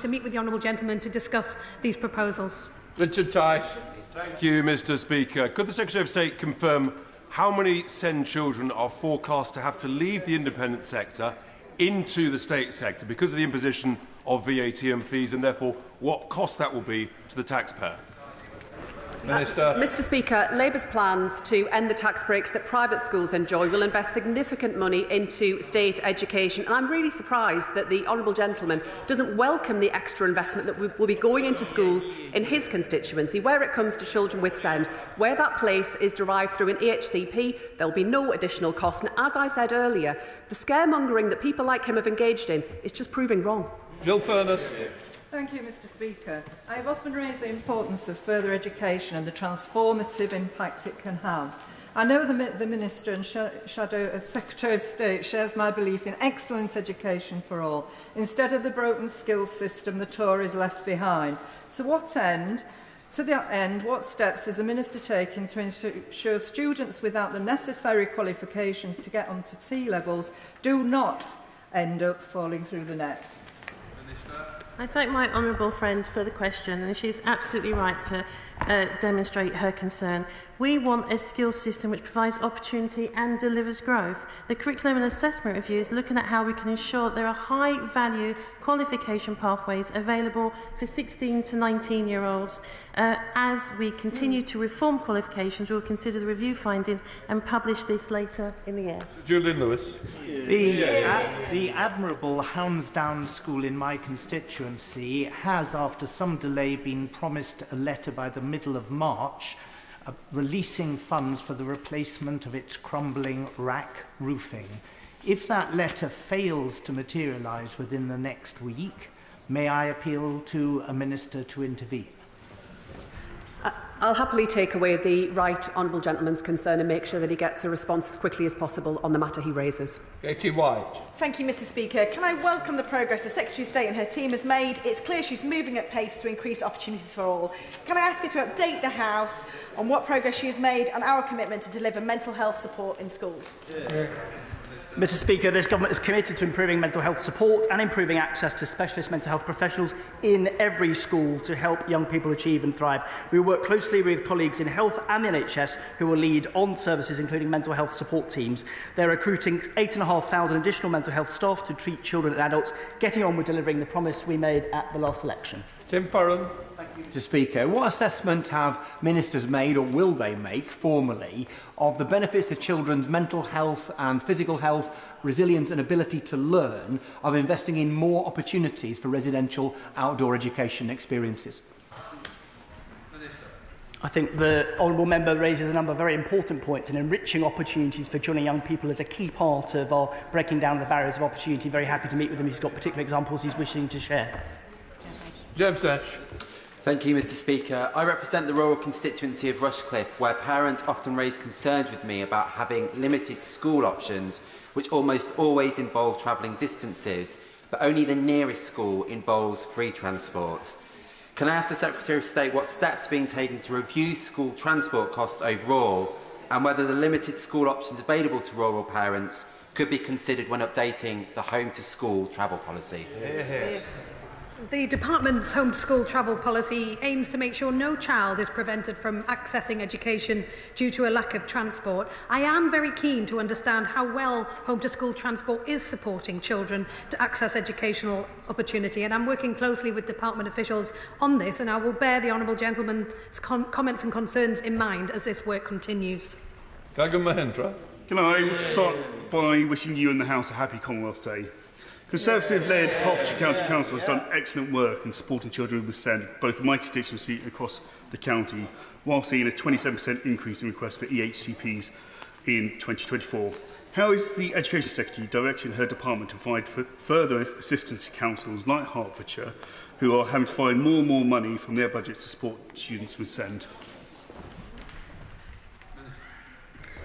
to meet with the honourable gentleman to discuss these proposals. Richard Tice. Thank you, Mr Speaker. Could the Secretary of State confirm how many SEND children are forecast to have to leave the independent sector into the state sector because of the imposition of VAT and fees, and therefore what cost that will be to the taxpayer? Minister. Mr Speaker, Labour's plans to end the tax breaks that private schools enjoy will invest significant money into state education, and I'm really surprised that the honourable gentleman doesn't welcome the extra investment that will be going into schools in his constituency. Where it comes to children with SEND, where that place is derived through an EHCP, there will be no additional cost, and as I said earlier, the scaremongering that people like him have engaged in is just proving wrong. Jill Furness. Thank you, Mr Speaker. I have often raised the importance of further education and the transformative impact it can have. I know the Minister and Secretary of State shares my belief in excellent education for all, instead of the broken skills system the Tories left behind. To that end, what steps is the Minister taking to ensure students without the necessary qualifications to get onto T-levels do not end up falling through the net? I thank my honourable friend for the question, and she's absolutely right to demonstrate her concern. We want a skills system which provides opportunity and delivers growth. The curriculum and assessment review is looking at how we can ensure there are high-value qualification pathways available for 16 to 19-year-olds. As we continue to reform qualifications, we will consider the review findings and publish this later in the year. Julian Lewis. The admirable Hounsdown School in my constituency has, after some delay, been promised a letter by the middle of March releasing funds for the replacement of its crumbling rack roofing. If that letter fails to materialise within the next week, may I appeal to a minister to intervene? I'll happily take away the right honourable gentleman's concern and make sure that he gets a response as quickly as possible on the matter he raises. Katie White. Thank you, Mr Speaker. Can I welcome the progress the Secretary of State and her team has made? It's clear she's moving at pace to increase opportunities for all. Can I ask her to update the House on what progress she has made and our commitment to deliver mental health support in schools? Mr Speaker, this government is committed to improving mental health support and improving access to specialist mental health professionals in every school to help young people achieve and thrive. We will work closely with colleagues in health and the NHS who will lead on services including mental health support teams. They're recruiting 8,500 additional mental health staff to treat children and adults, getting on with delivering the promise we made at the last election. Tim Farron. Thank you, Mr Speaker. What assessment have ministers made, or will they make formally, of the benefits to children's mental health and physical health, resilience and ability to learn of investing in more opportunities for residential outdoor education experiences? I think the honourable member raises a number of very important points, and enriching opportunities for children and young people is a key part of our breaking down the barriers of opportunity. Very happy to meet with him. He's got particular examples he's wishing to share. James Nash. Thank you, Mr Speaker. I represent the rural constituency of Rushcliffe, where parents often raise concerns with me about having limited school options, which almost always involve travelling distances, but only the nearest school involves free transport. Can I ask the Secretary of State what steps are being taken to review school transport costs overall, and whether the limited school options available to rural parents could be considered when updating the home-to-school travel policy? The Department's home-to-school travel policy aims to make sure no child is prevented from accessing education due to a lack of transport. I am very keen to understand how well home-to-school transport is supporting children to access educational opportunity, and I'm working closely with Department officials on this, and I will bear the honourable gentleman's comments and concerns in mind as this work continues. Gagan Mahindra. Can I start by wishing you and the House a happy Commonwealth Day? Conservative-led Hertfordshire County Council has done excellent work in supporting children with SEND, both in my constituency and across the county, while seeing a 27% increase in requests for EHCPs in 2024. How is the Education Secretary directing her department to provide further assistance to councils like Hertfordshire, who are having to find more and more money from their budgets to support students with SEND?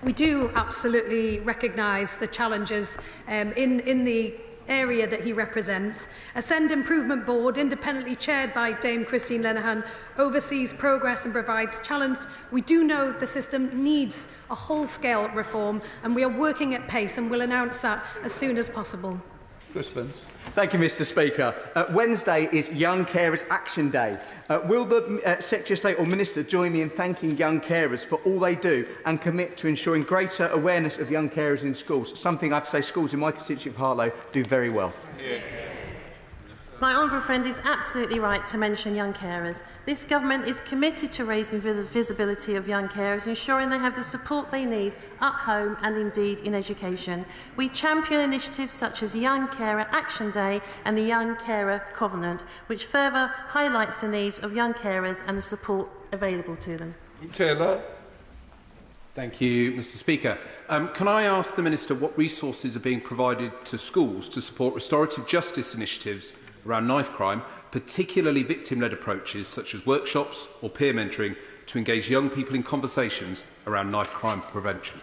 We do absolutely recognise the challenges in the area that he represents. A SEND Improvement Board, independently chaired by Dame Christine Lenihan, oversees progress and provides challenge. We do know the system needs a whole-scale reform, and we are working at pace and will announce that as soon as possible. Chris Vince. Thank you, Mr Speaker. Wednesday is Young Carers Action Day. Will the Secretary of State or Minister join me in thanking young carers for all they do and commit to ensuring greater awareness of young carers in schools, something I have to say schools in my constituency of Harlow do very well? Yeah. My honourable friend is absolutely right to mention young carers. This government is committed to raising the visibility of young carers, ensuring they have the support they need at home and indeed in education. We champion initiatives such as Young Carer Action Day and the Young Carer Covenant, which further highlights the needs of young carers and the support available to them. Taylor. Thank you, Mr Speaker. Can I ask the Minister what resources are being provided to schools to support restorative justice initiatives around knife crime, particularly victim-led approaches such as workshops or peer mentoring to engage young people in conversations around knife crime prevention?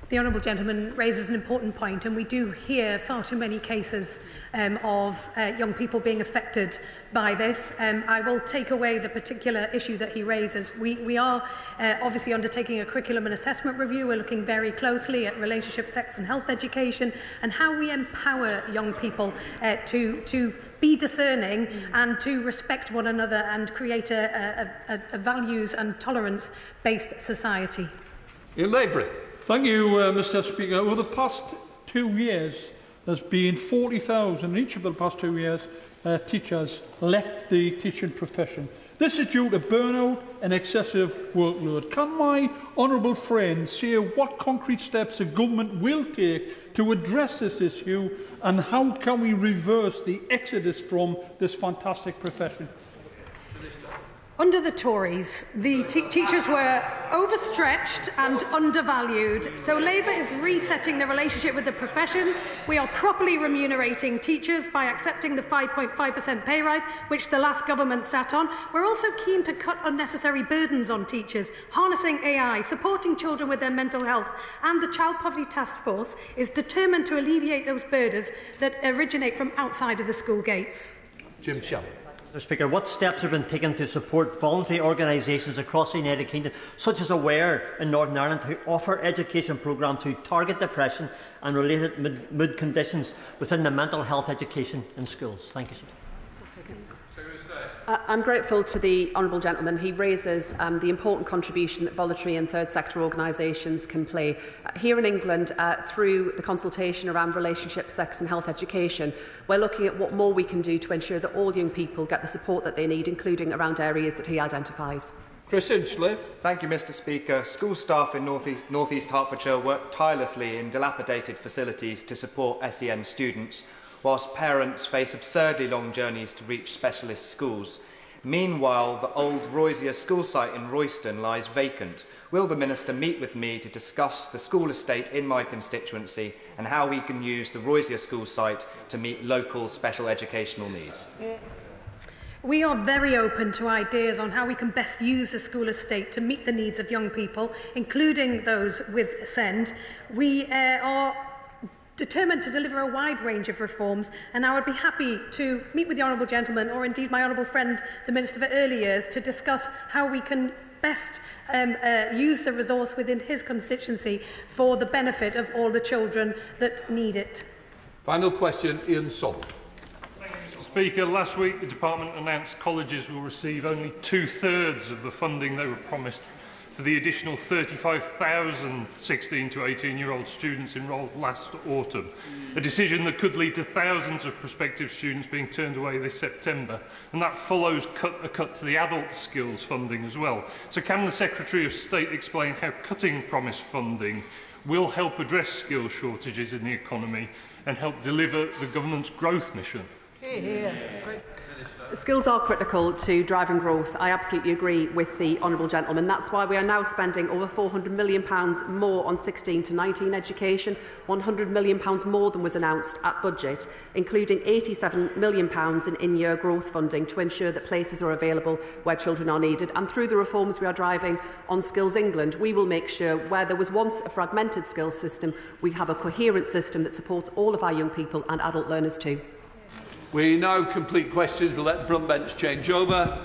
The honourable gentleman raises an important point, and we do hear far too many cases of young people being affected by this. I will take away the particular issue that he raises. We are obviously undertaking a curriculum and assessment review. We're looking very closely at relationship, sex and health education and how we empower young people to be discerning and to respect one another and create a values and tolerance-based society. Ian Lavery. Thank you, Mr Speaker. Over the past 2 years, there's been 40,000 in each of the past 2 years teachers left the teaching profession. This is due to burnout and excessive workload. Can my honourable friend say what concrete steps the government will take to address this issue, and how can we reverse the exodus from this fantastic profession? Under the Tories, the teachers were overstretched and undervalued, so Labour is resetting the relationship with the profession. We are properly remunerating teachers by accepting the 5.5% pay rise, which the last government sat on. We're also keen to cut unnecessary burdens on teachers, harnessing AI, supporting children with their mental health, and the Child Poverty Task Force is determined to alleviate those burdens that originate from outside of the school gates. Jim Shelley. Mr Speaker, what steps have been taken to support voluntary organisations across the United Kingdom, such as Aware in Northern Ireland, to offer education programmes to target depression and related mood conditions within the mental health education in schools? Thank you, sir. I'm grateful to the honourable gentleman. He raises the important contribution that voluntary and third sector organisations can play. Here in England, through the consultation around relationship, sex and health education, we're looking at what more we can do to ensure that all young people get the support that they need, including around areas that he identifies. Chris Hinchliffe. Thank you, Mr Speaker. School staff in North East Hertfordshire work tirelessly in dilapidated facilities to support SEN students, whilst parents face absurdly long journeys to reach specialist schools. Meanwhile, the old Roysia school site in Royston lies vacant. Will the Minister meet with me to discuss the school estate in my constituency and how we can use the Roysia school site to meet local special educational needs? We are very open to ideas on how we can best use the school estate to meet the needs of young people, including those with SEND. We are determined to deliver a wide range of reforms, and I would be happy to meet with the honourable gentleman, or indeed my honourable friend, the Minister for Early Years, to discuss how we can best use the resource within his constituency for the benefit of all the children that need it. Final question, Ian Salt. Mr Speaker, last week the Department announced colleges will receive only 2/3 of the funding they were promised for the additional 35,000 16 to 18-year-old students enrolled last autumn, a decision that could lead to thousands of prospective students being turned away this September, and that follows a cut to the adult skills funding as well. So can the Secretary of State explain how cutting promised funding will help address skills shortages in the economy and help deliver the government's growth mission? Skills are critical to driving growth. I absolutely agree with the honourable gentleman. That's why we are now spending over £400 million more on 16 to 19 education, £100 million more than was announced at budget, including £87 million in in-year growth funding to ensure that places are available where children are needed. And through the reforms we are driving on Skills England, we will make sure where there was once a fragmented skills system, we have a coherent system that supports all of our young people and adult learners too. We now complete questions. We'll let the front bench change over.